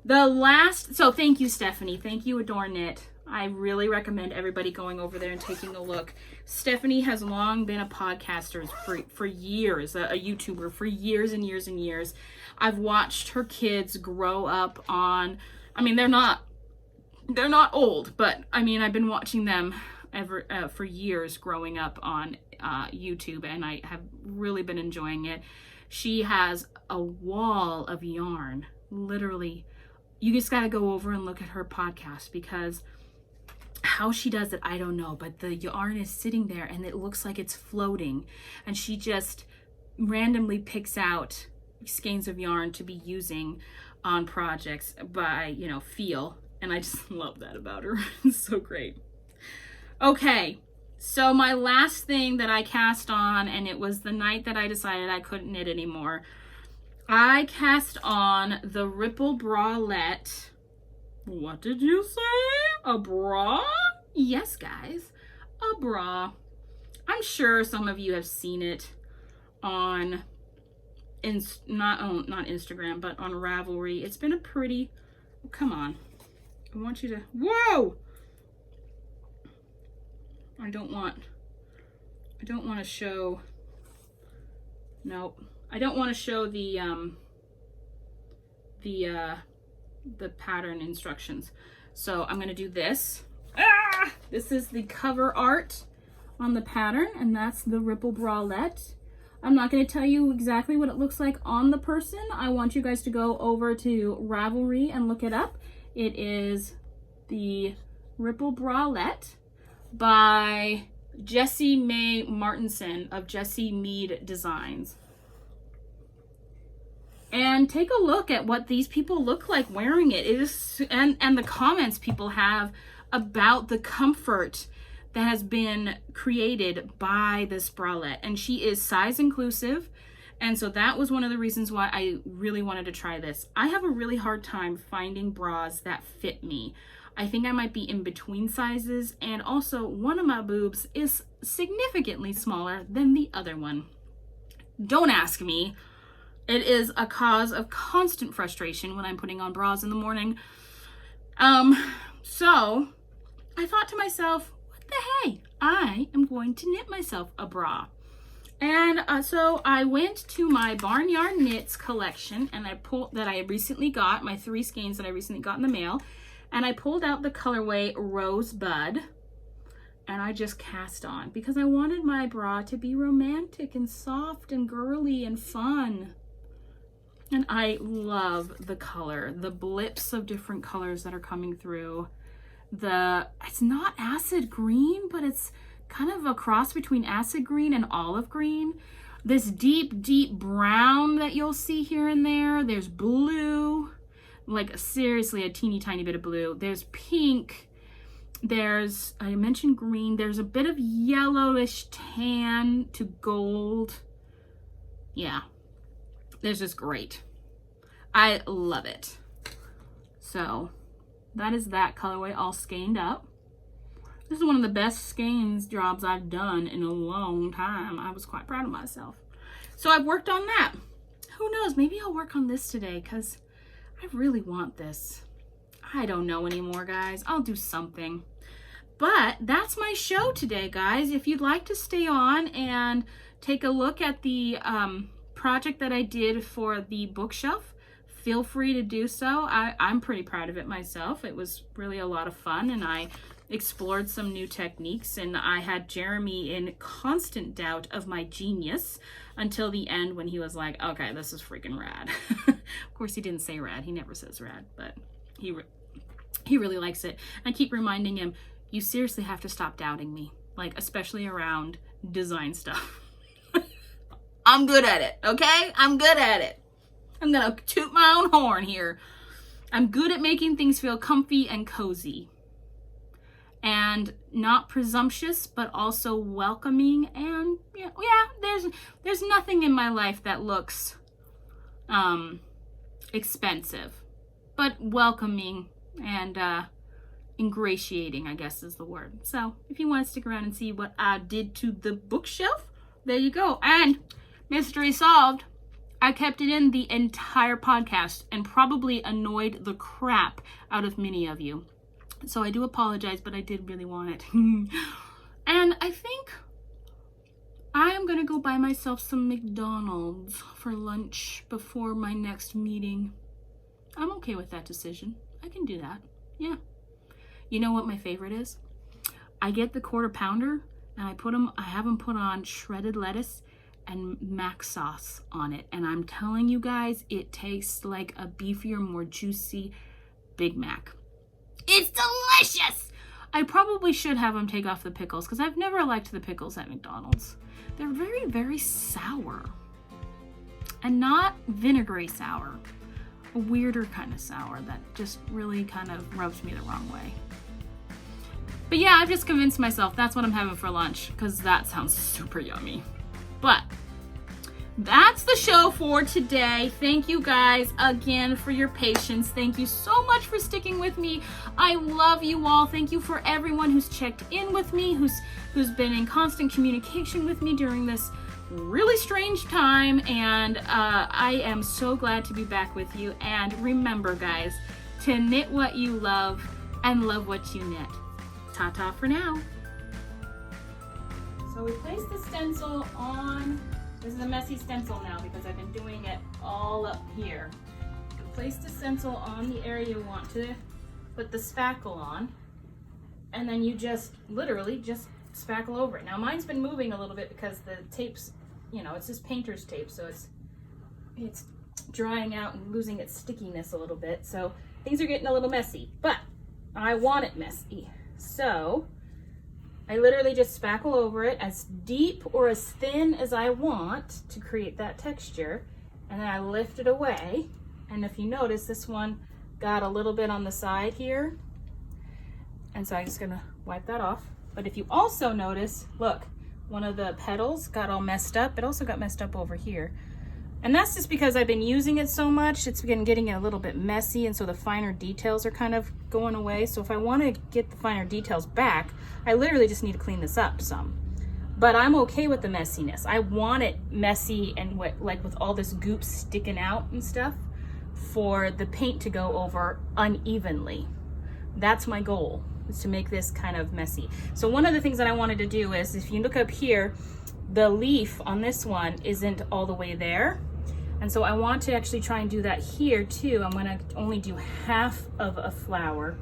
The last, so thank you, Stephanie. Thank you, Adore Knit. I really recommend everybody going over there and taking a look. Stephanie has long been a podcaster for years, a YouTuber for years and years and years. I've watched her kids grow up on, I mean, they're not old, but I mean, I've been watching them for years growing up on YouTube, and I have really been enjoying it. She has a wall of yarn, literally. You just got to go over and look at her podcast, because how she does it, I don't know, but the yarn is sitting there and it looks like it's floating, and she just randomly picks out skeins of yarn to be using on projects by, you know, feel. And I just love that about her. It's so great. Okay, so my last thing that I cast on, and it was the night that I decided I couldn't knit anymore, I cast on the Ripple Bralette. What did you say? A bra? Yes, guys, a bra. I'm sure some of you have seen it on, not Instagram, but on Ravelry. It's been a pretty, come on. I want you to, whoa! I don't want to show, nope. I don't want to show the pattern instructions. So I'm going to do this. This is the cover art on the pattern, and that's the Ripple Bralette. I'm not going to tell you exactly what it looks like on the person. I want you guys to go over to Ravelry and look it up. It is the Ripple Bralette by Jessie Mae Martinson of Jessie Mead Designs. And take a look at what these people look like wearing it. It is, and the comments people have about the comfort that has been created by this bralette. And she is size inclusive. And so that was one of the reasons why I really wanted to try this. I have a really hard time finding bras that fit me. I think I might be in between sizes, and also one of my boobs is significantly smaller than the other one. Don't ask me. It is a cause of constant frustration when I'm putting on bras in the morning. So I thought to myself, what the hey? I am going to knit myself a bra. And so I went to my Barnyard Knits collection, and I pulled that I recently got, my 3 skeins that I recently got in the mail, and I pulled out the colorway Rosebud, and I just cast on because I wanted my bra to be romantic and soft and girly and fun. And I love the color, the blips of different colors that are coming through. it's not acid green, but it's kind of a cross between acid green and olive green. This deep, deep brown that you'll see here and there. There's blue, like seriously a teeny tiny bit of blue. There's pink. There's, I mentioned green. There's a bit of yellowish tan to gold. Yeah, this is great. I love it. So that is that colorway all skeined up. This is one of the best skeins jobs I've done in a long time. I was quite proud of myself. So I've worked on that. Who knows, maybe I'll work on this today because I really want this. I don't know anymore, guys. I'll do something. But that's my show today, guys. If you'd like to stay on and take a look at the project that I did for the bookshelf, feel free to do so. I'm pretty proud of it myself. It was really a lot of fun, and I explored some new techniques, and I had Jeremy in constant doubt of my genius until the end when he was like, okay, this is freaking rad. Of course, he didn't say rad. He never says rad, but he really likes it. I keep reminding him, you seriously have to stop doubting me, like especially around design stuff. I'm good at it, okay? I'm good at it. I'm gonna toot my own horn here. I'm good at making things feel comfy and cozy. And not presumptuous, but also welcoming. And yeah, there's nothing in my life that looks expensive, but welcoming and ingratiating, I guess is the word. So if you want to stick around and see what I did to the bookshelf, there you go. And mystery solved. I kept it in the entire podcast and probably annoyed the crap out of many of you. So I do apologize, but I did really want it. And I think I am going to go buy myself some McDonald's for lunch before my next meeting. I'm okay with that decision. I can do that. Yeah. You know what my favorite is? I get the quarter pounder and I have them put on shredded lettuce and mac sauce on it. And I'm telling you guys, it tastes like a beefier, more juicy Big Mac. It's delicious! I probably should have them take off the pickles because I've never liked the pickles at McDonald's. They're very, very sour. And not vinegary sour. A weirder kind of sour that just really kind of rubs me the wrong way. But yeah, I've just convinced myself that's what I'm having for lunch because that sounds super yummy. But that's the show for today. Thank you guys again for your patience. Thank you so much for sticking with me. I love you all. Thank you for everyone who's checked in with me, who's been in constant communication with me during this really strange time. And I am so glad to be back with you. And remember, guys, to knit what you love and love what you knit. Ta-ta for now. So we placed the stencil on. This is a messy stencil now because I've been doing it all up here. You place the stencil on the area you want to put the spackle on, and then you just literally just spackle over it. Now mine's been moving a little bit because the tape's, it's just painter's tape, so it's drying out and losing its stickiness a little bit. So things are getting a little messy, but I want it messy. So I literally just spackle over it as deep or as thin as I want to create that texture. And then I lift it away. And if you notice, this one got a little bit on the side here. And so I'm just gonna wipe that off. But if you also notice, look, one of the petals got all messed up. It also got messed up over here. And that's just because I've been using it so much, it's been getting a little bit messy, and so the finer details are kind of going away. So if I want to get the finer details back, I literally just need to clean this up some. But I'm okay with the messiness. I want it messy and like with all this goop sticking out and stuff for the paint to go over unevenly. That's my goal, is to make this kind of messy. So one of the things that I wanted to do is, if you look up here, the leaf on this one isn't all the way there. And so I want to actually try and do that here too. I'm gonna only do half of a flower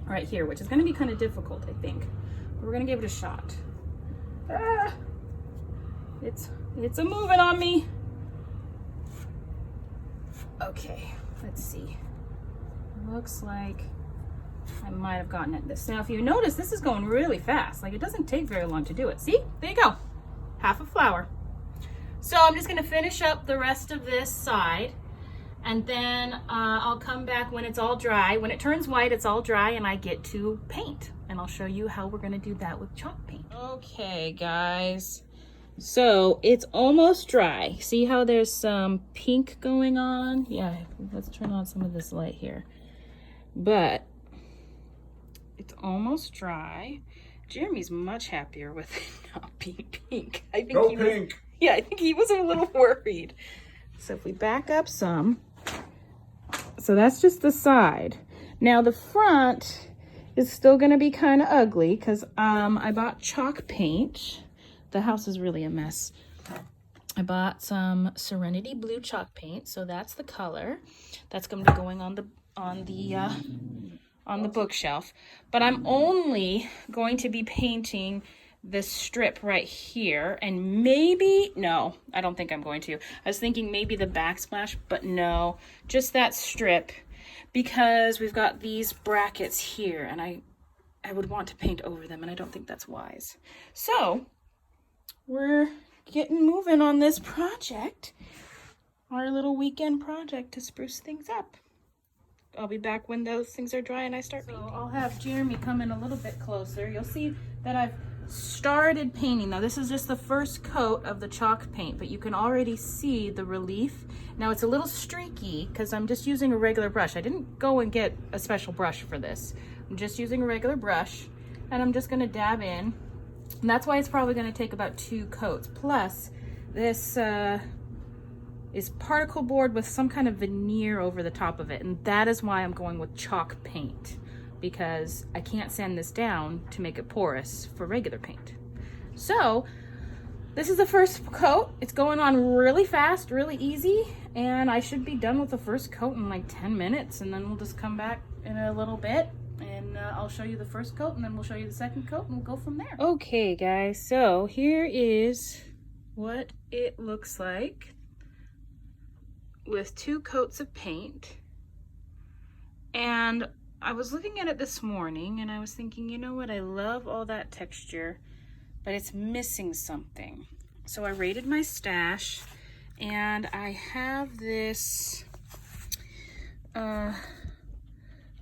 right here, which is gonna be kind of difficult, I think. But we're gonna give it a shot. It's a moving on me. Okay, let's see. Looks like I might have gotten at this. Now, if you notice, this is going really fast. Like, it doesn't take very long to do it. See? There you go. Half a flower. So I'm just going to finish up the rest of this side, and then I'll come back when it's all dry. When it turns white, it's all dry, and I get to paint. And I'll show you how we're going to do that with chalk paint. Okay, guys. So it's almost dry. See how there's some pink going on? Yeah, let's turn on some of this light here. But it's almost dry. Jeremy's much happier with it not being pink. I think Go he pink. Was, yeah, I think he was a little worried. So if we back up some, so that's just the side. Now the front is still gonna be kind of ugly because I bought chalk paint. The house is really a mess. I bought some Serenity Blue chalk paint, so that's the color. That's gonna be going on the bookshelf. But I'm only going to be painting this strip right here, and maybe, no, I don't think I'm going to. I was thinking maybe the backsplash, but no, just that strip, because we've got these brackets here, and I would want to paint over them, and I don't think that's wise. So we're getting moving on this project, our little weekend project to spruce things up. I'll be back when those things are dry and I start painting. So I'll have Jeremy come in a little bit closer. You'll see that I've started painting. Now this is just the first coat of the chalk paint, but you can already see the relief. Now it's a little streaky because I'm just using a regular brush. I didn't go and get a special brush for this. I'm just using a regular brush, and I'm just gonna dab in. And that's why it's probably gonna take about 2 coats. Plus this is particle board with some kind of veneer over the top of it, and that is why I'm going with chalk paint, because I can't sand this down to make it porous for regular paint. So this is the first coat. It's going on really fast, really easy, and I should be done with the first coat in like 10 minutes, and then we'll just come back in a little bit and I'll show you the first coat, and then we'll show you the second coat, and we'll go from there. Okay guys, so here is what it looks like with 2 coats of paint. And I was looking at it this morning and I was thinking, you know what, I love all that texture, but it's missing something. So I raided my stash, and I have this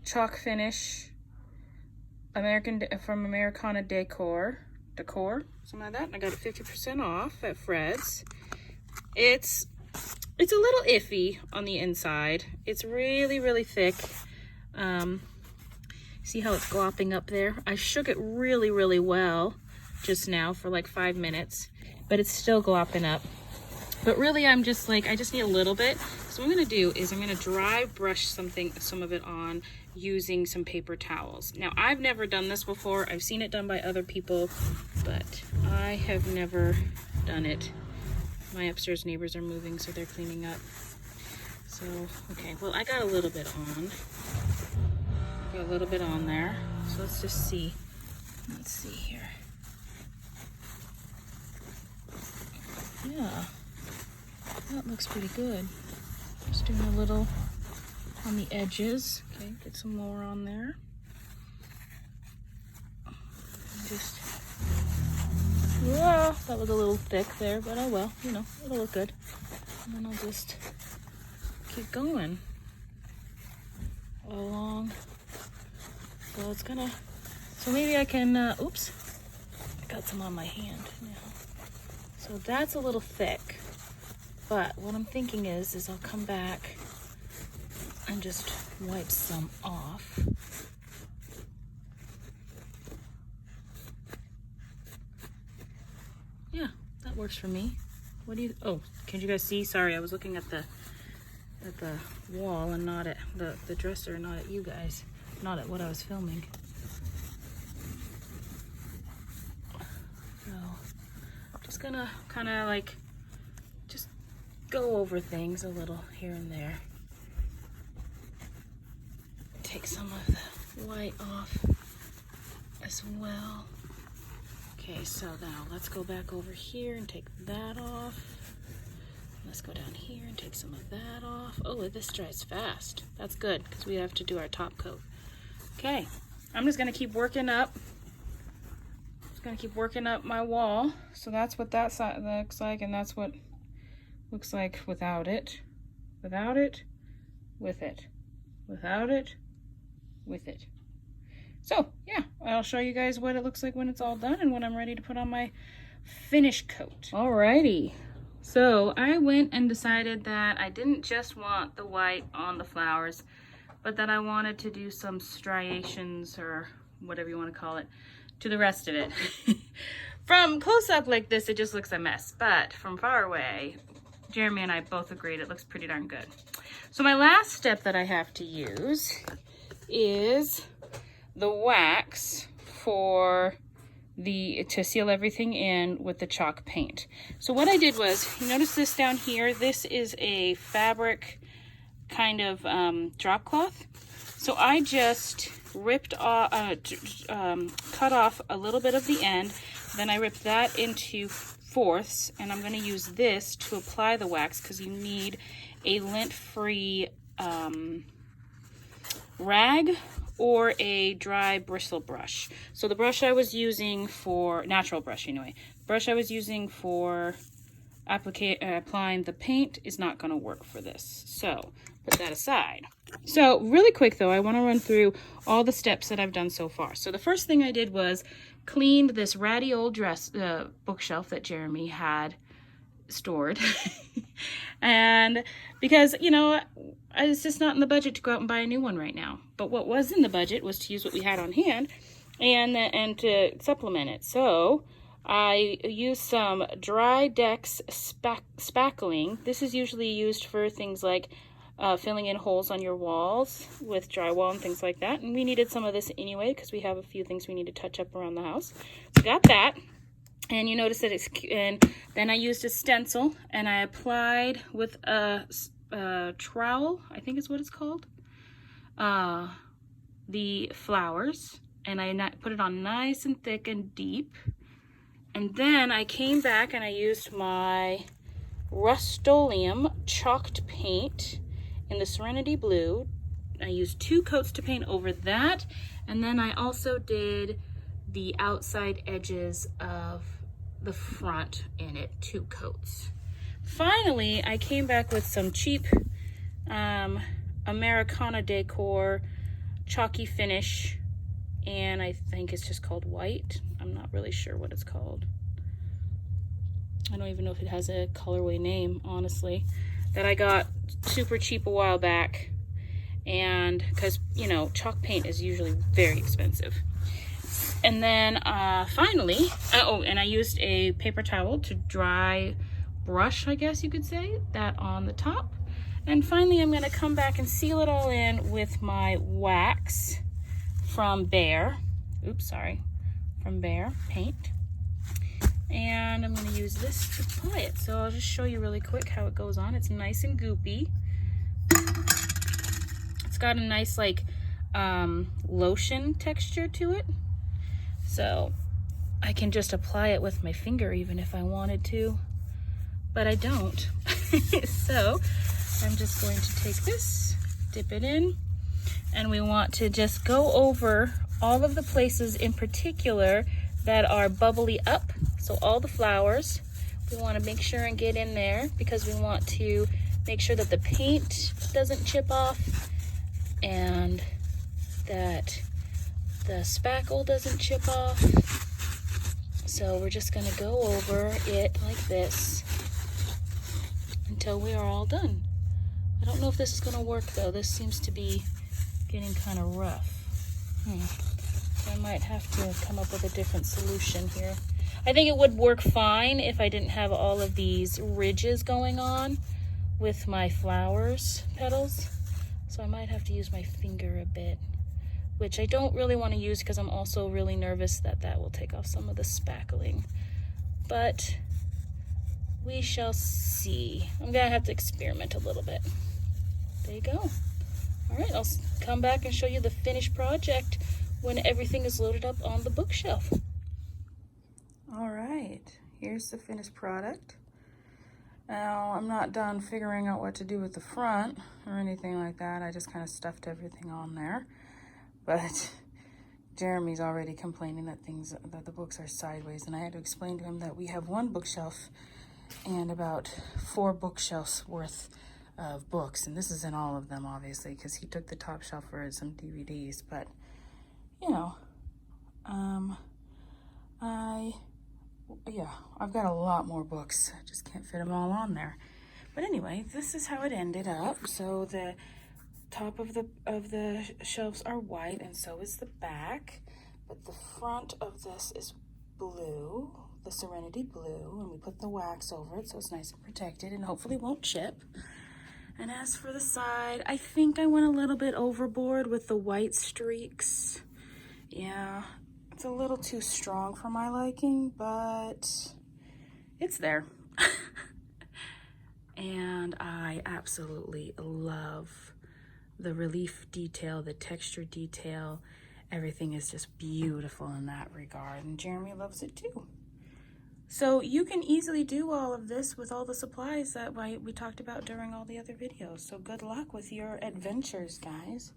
chalk finish from Americana Decor, something like that. And I got it 50% off at Fred's. It's a little iffy on the inside. It's really, really thick. See how it's glopping up there? I shook it really, really well just now for like 5 minutes, but it's still glopping up. But really, I'm just like, I just need a little bit. So what I'm gonna do is I'm gonna dry brush some of it on using some paper towels. Now, I've never done this before. I've seen it done by other people, but I have never done it. My upstairs neighbors are moving, so they're cleaning up. So, okay, well, I got a little bit on. Got a little bit on there. So let's just see. Let's see here. Yeah, that looks pretty good. Just doing a little on the edges. Okay, get some more on there. Just, yeah, that was a little thick there, but oh well, you know, it'll look good. And then I'll just keep going along. So it's gonna, so maybe I can, oops, I got some on my hand now. So that's a little thick, but what I'm thinking is I'll come back and just wipe some off. Yeah, that works for me. What do you, oh, can you guys see? Sorry, I was looking at the wall and not at the dresser, not at you guys, not at what I was filming. So, I'm just gonna kind of like, just go over things a little here and there. Take some of the white off as well. Okay, so now let's go back over here and take that off. Let's go down here and take some of that off. Oh, this dries fast. That's good, because we have to do our top coat. Okay, I'm just gonna keep working up. My wall. So that's what that side looks like, and that's what looks like without it. Without it, with it. Without it, with it. So yeah, I'll show you guys what it looks like when it's all done and when I'm ready to put on my finish coat. Alrighty, so I went and decided that I didn't just want the white on the flowers, but that I wanted to do some striations, or whatever you want to call it, to the rest of it. From close up like this, it just looks a mess, but from far away, Jeremy and I both agreed it looks pretty darn good. So my last step that I have to use is the wax for to seal everything in with the chalk paint. So what I did was, you notice this down here, this is a fabric kind of drop cloth. So I just ripped off, cut off a little bit of the end, then I ripped that into fourths, and I'm going to use this to apply the wax because you need a lint-free rag or a dry bristle brush. So the brush I was using for, natural brush anyway, brush I was using for applying the paint is not going to work for this. So put that aside. So really quick though, I want to run through all the steps that I've done so far. So the first thing I did was cleaned this ratty old bookshelf that Jeremy had stored. And because, you know, it's just not in the budget to go out and buy a new one right now. But what was in the budget was to use what we had on hand and to supplement it. So I used some dry decks spackling. This is usually used for things like filling in holes on your walls with drywall and things like that. And we needed some of this anyway because we have a few things we need to touch up around the house. So got that. And you notice that it's, and then I used a stencil and I applied with a trowel, I think is what it's called, the flowers, and I put it on nice and thick and deep. And then I came back and I used my Rust-Oleum chalked paint in the Serenity Blue. I used 2 coats to paint over that, and then I also did the outside edges of the front in it, 2 coats. Finally, I came back with some cheap Americana Decor chalky finish, and I think it's just called white. I'm not really sure what it's called. I don't even know if it has a colorway name, honestly, that I got super cheap a while back. And because, you know, chalk paint is usually very expensive. And then finally, oh, and I used a paper towel to dry brush, I guess you could say, that on the top. And finally, I'm going to come back and seal it all in with my wax from Bear. Oops, sorry. From Bear paint. And I'm going to use this to apply it. So I'll just show you really quick how it goes on. It's nice and goopy. It's got a nice like lotion texture to it. So I can just apply it with my finger even if I wanted to, but I don't. So I'm just going to take this, dip it in, and we want to just go over all of the places in particular that are bubbly up. So all the flowers, we want to make sure and get in there because we want to make sure that the paint doesn't chip off and that the spackle doesn't chip off. So we're just going to go over it like this until we are all done. I don't know if this is going to work though. This seems to be getting kind of rough. So I might have to come up with a different solution here. I think it would work fine if I didn't have all of these ridges going on with my flowers petals. So I might have to use my finger a bit, which I don't really want to use because I'm also really nervous that that will take off some of the spackling. But we shall see. I'm gonna have to experiment a little bit. There you go. All right, I'll come back and show you the finished project when everything is loaded up on the bookshelf. All right, here's the finished product. Now, I'm not done figuring out what to do with the front or anything like that. I just kind of stuffed everything on there. But Jeremy's already complaining that the books are sideways, and I had to explain to him that we have one bookshelf and about 4 bookshelves worth of books, and this isn't all of them, obviously, because he took the top shelf for some DVDs, but, you know, I've got a lot more books. I just can't fit them all on there. But anyway, this is how it ended up. So the top of the shelves are white, and so is the back, but the front of this is blue, the Serenity blue, and we put the wax over it so it's nice and protected and hopefully won't chip. And as for the side, I think I went a little bit overboard with the white streaks. Yeah, it's a little too strong for my liking, but it's there. And I absolutely love the relief detail, the texture detail. Everything is just beautiful in that regard, and Jeremy loves it too. So you can easily do all of this with all the supplies that we talked about during all the other videos. So good luck with your adventures, guys.